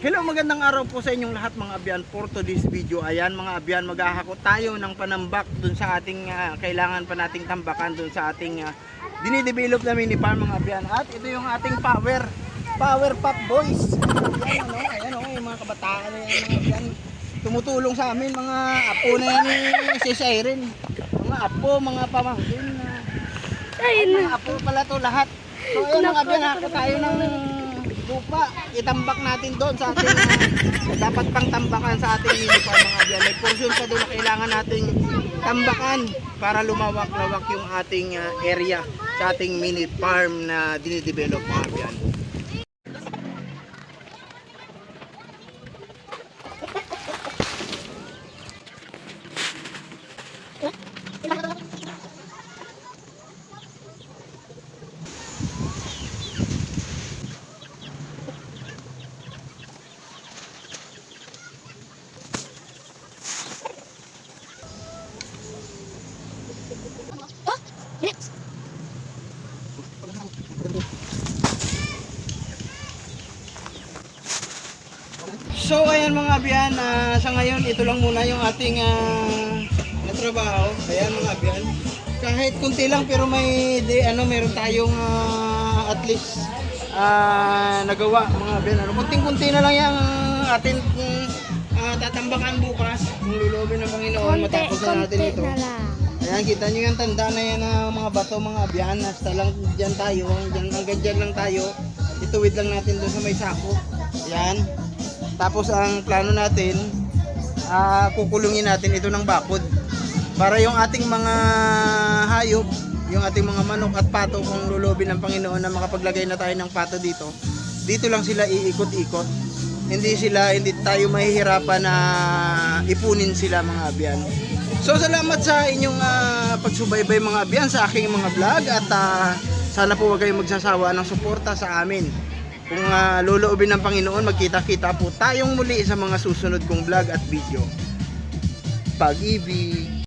Hello, magandang araw po sa inyong lahat mga abyan. For today's video, ayan mga abyan, maghahakot tayo ng panambak dun sa ating kailangan pa nating tambakan dun sa ating dinidevelop na mini farm mga abyan. At ito yung ating power pop boys. Ayan yung mga kabataan na yan mga abyan. Tumutulong sa amin mga apo na yan ni si Siren. Mga apo, mga pamangkin. Mga apo pala to lahat. So ayan mga abyan, hakot tayo ng lupa, itambak natin doon sa ating dapat pang tambakan sa ating mini farm mga abyan. May portion pa doon na kailangan nating tambakan para lumawak-lawak yung ating area sa ating mini farm na dinidevelop mga abyan. So ayan mga abyan, sa ngayon ito lang muna yung ating trabaho. Ayan mga abyan, kahit kunti lang pero meron tayong at least nagawa mga abyan. Kunting-kunti na lang yung ating tatambakan bukas kung lulubin ng Panginoon matapos na natin ito. Ayan, kita nyo yung tanda na yan mga bato mga abyan. Hasta lang dyan tayo, hanggang dyan lang tayo. Ituwid lang natin doon sa may sako. Ayan. Tapos ang plano natin, kukulungin natin ito ng bakod. Para yung ating mga hayop, yung ating mga manok at pato kung lulubin ng Panginoon na makapaglagay na tayo ng pato dito, dito lang sila iikot-ikot. Hindi tayo mahihirapan na ipunin sila mga abyan. So salamat sa inyong pagsubaybay mga abyan sa aking mga vlog at sana po huwag kayong magsasawa ng suporta sa amin. Kung loloobin ng Panginoon, magkita-kita po tayong muli sa mga susunod kong vlog at video. Pag-ibig!